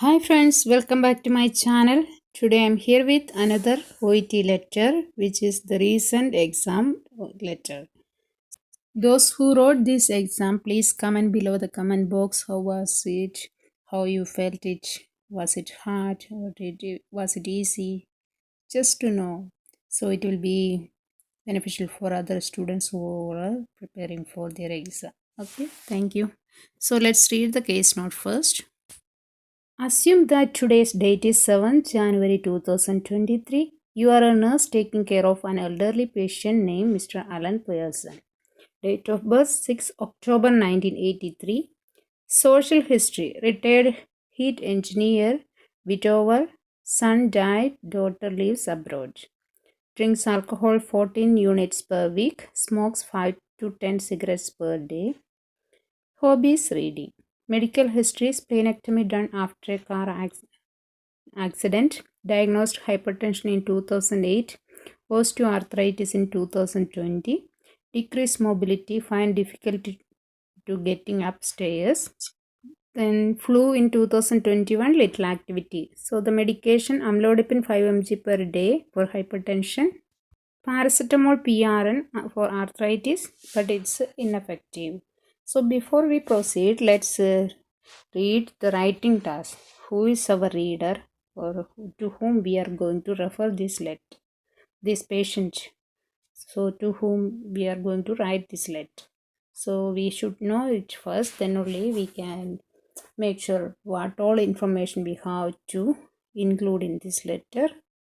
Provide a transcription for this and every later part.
Hi friends, welcome back to my channel. Today I'm here with another OET letter, which is the recent exam letter. Those who wrote this exam, please comment below the comment box. How was it? How you felt it? Was it hard or was it easy? Just to know. So it will be beneficial for other students who are preparing for their exam. Okay, thank you. So let's read the case note first. Assume that today's date is 7th January 2023. You are a nurse taking care of an elderly patient named Mr. Alan Pearson. Date of birth 6 October 1983. Social history: retired heat engineer, widower, son died, daughter lives abroad. Drinks alcohol 14 units per week, smokes 5 to 10 cigarettes per day. Hobbies: reading. Medical history: splenectomy done after a car accident. Diagnosed hypertension in 2008. Osteoarthritis in 2020. Decreased mobility, find difficulty to getting upstairs. Then flu in 2021, little activity. So the medication amlodipine 5 mg per day for hypertension. Paracetamol PRN for arthritis, but it's ineffective. So before we proceed, let's read the writing task. Who is our reader, or to whom we are going to refer this letter, this patient? So to whom we are going to write this letter. So we should know it first, then only we can make sure what all information we have to include in this letter,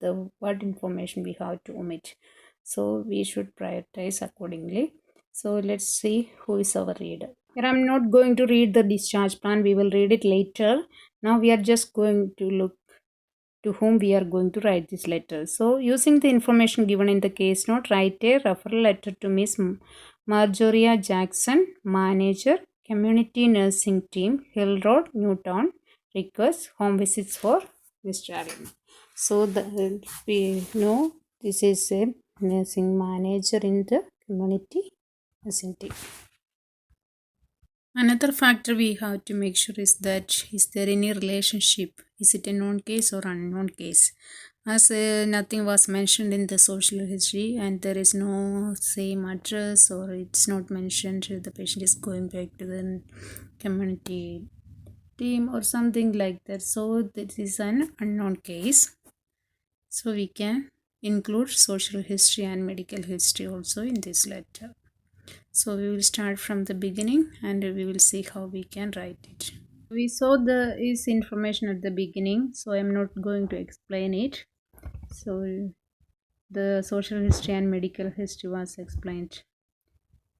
the what information we have to omit. So we should prioritize accordingly. So let's see who is our reader. Here I'm not going to read the discharge plan, we will read it later. Now we are just going to look to whom we are going to write this letter. So using the information given in the case note, write a referral letter to Miss Marjoria Jackson, manager, community nursing team, Hill Road, Newtown. Request home visits for Mr. Allen. So we know this is a nursing manager in the community nursing team. Another factor we have to make sure is that is there any relationship? Is it a known case or unknown case? As nothing was mentioned in the social history and there is no same address, or it's not mentioned the patient is going back to the community team or something like that. So this is an unknown case. So we can include social history and medical history also in this letter. So we will start from the beginning and we will see how we can write it. We saw this information at the beginning, so I am not going to explain it. So the social history and medical history was explained.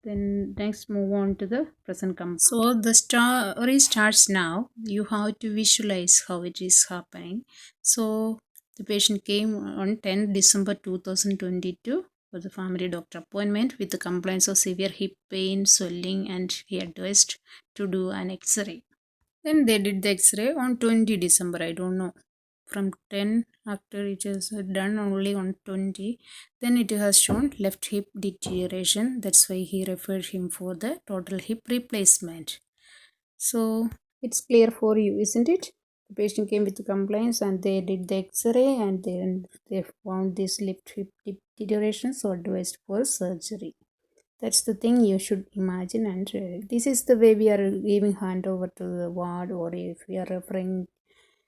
Then next move on to the present company. So the story starts now. You have to visualize how it is happening. So the patient came on 10 December 2022 for the family doctor appointment with the complaints of severe hip pain, swelling, and he advised to do an X-ray. Then they did the X-ray on 20 December. I don't know. From 10 after it is done only on 20. Then it has shown left hip deterioration. That's why he referred him for the total hip replacement. So it's clear for you, isn't it? The patient came with the complaints and they did the X-ray and then they found this left hip deterioration, so advised for surgery. That's the thing you should imagine, and this is the way we are giving handover to the ward, or if we are referring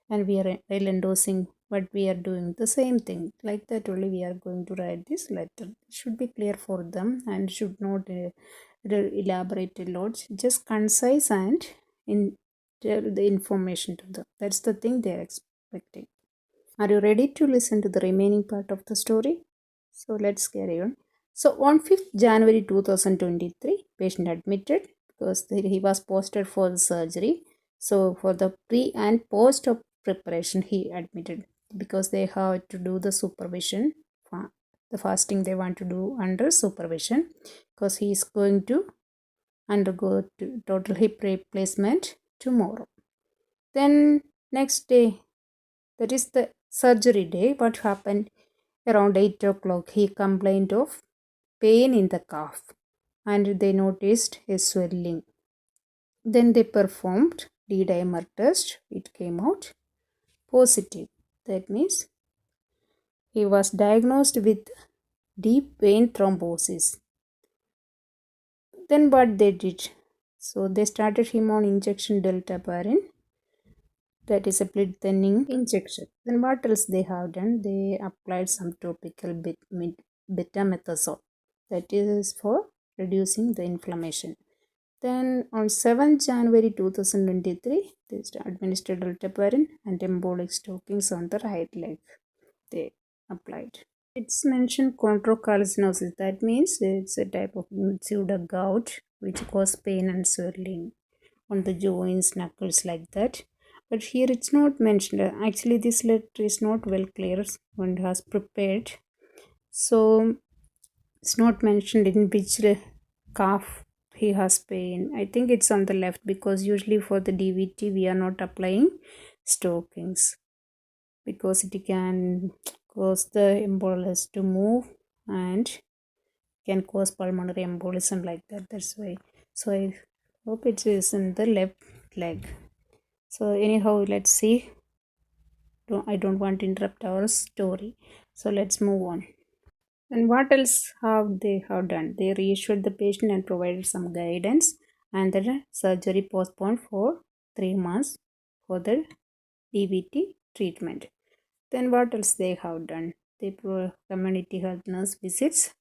and we are endorsing what we are doing, the same thing like that only we are going to write this letter. It should be clear for them and should not elaborate a lot, just concise and tell the information to them. That's the thing they are expecting. Are you ready to listen to the remaining part of the story? So let's carry on. So on 5th January 2023, patient admitted because he was posted for the surgery. So for the pre and post op preparation, he admitted because they have to do the supervision. The fasting they want to do under supervision because he is going to undergo total hip replacement tomorrow. Then next day, that is the surgery day, what happened? Around 8 o'clock, he complained of pain in the calf and they noticed a swelling. Then they performed D-dimer test. It came out positive. That means he was diagnosed with deep vein thrombosis. Then what they did? So they started him on injection deltaparin, that is a blood thinning injection. Then what else they have done? They applied some topical betamethasone, that is for reducing the inflammation. Then on 7th January 2023, they administered deltaparin and embolic stockings on the right leg. They applied. It's mentioned chondrocalcinosis. That means it's a type of pseudo gout which cause pain and swelling on the joints, knuckles, like that. But here it's not mentioned. Actually, this letter is not well clear when it has prepared. So it's not mentioned in which calf he has pain. I think it's on the left because usually for the DVT we are not applying stockings because it can cause the embolus to move and can cause pulmonary embolism like that. That's why. So I hope it is in the left leg. So anyhow, let's see. I don't want to interrupt our story. So let's move on. And what else have they have done? They reassured the patient and provided some guidance, and the surgery postponed for 3 months for the DVT treatment. Then what else they have done? They community health nurse visits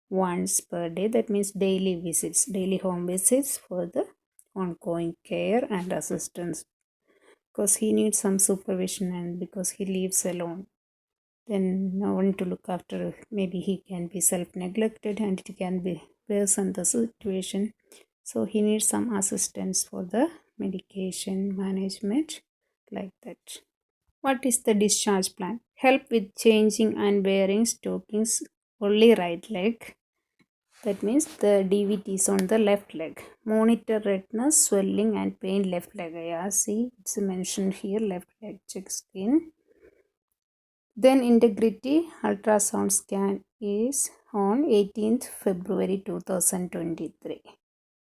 once per day. That means daily visits, daily home visits for the ongoing care and assistance because he needs some supervision and because he lives alone. Then no one to look after. Maybe he can be self-neglected and it can be worsen the situation. So he needs some assistance for the medication management like that. What is the discharge plan? Help with changing and wearing stockings only right leg. That means the DVT is on the left leg. Monitor redness, swelling and pain left leg. Yeah, see it's mentioned here left leg. Check skin. Then integrity ultrasound scan is on 18th February 2023.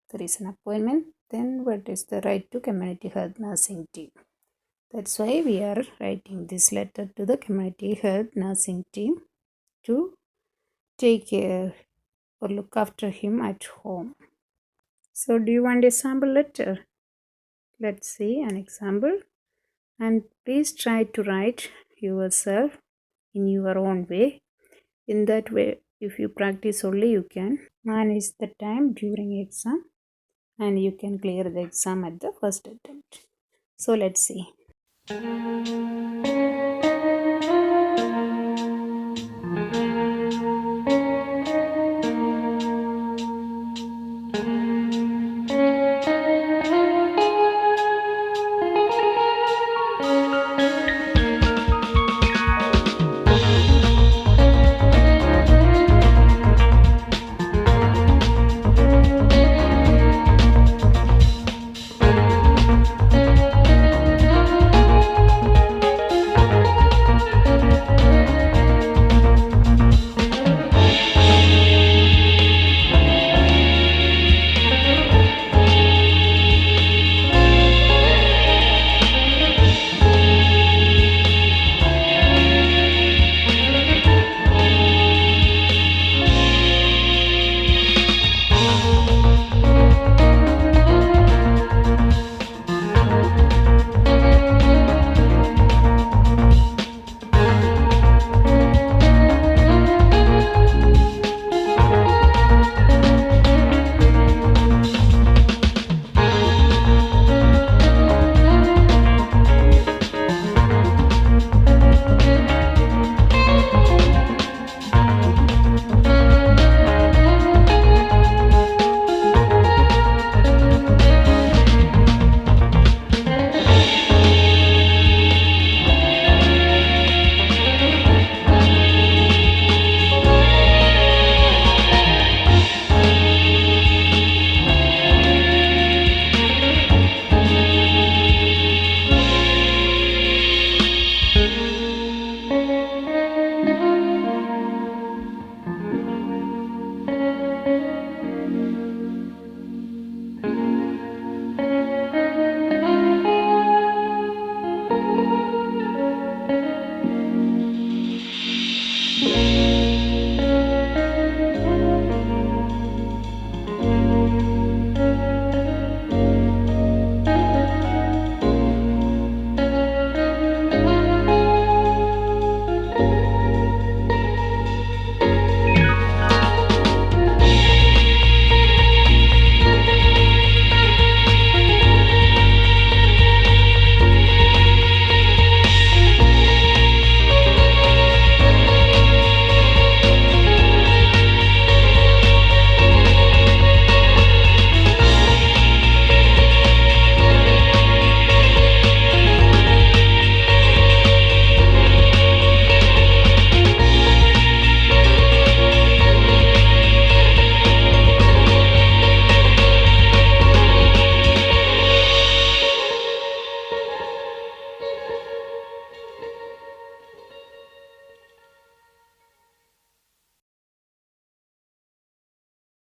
There is an appointment. Then what is the right to community health nursing team? That's why we are writing this letter to the community health nursing team to take care or look after him at home. So do you want a sample letter? Let's see an example. And please try to write yourself in your own way. In that way, if you practice only, you can manage the time during exam and you can clear the exam at the first attempt. So let's see.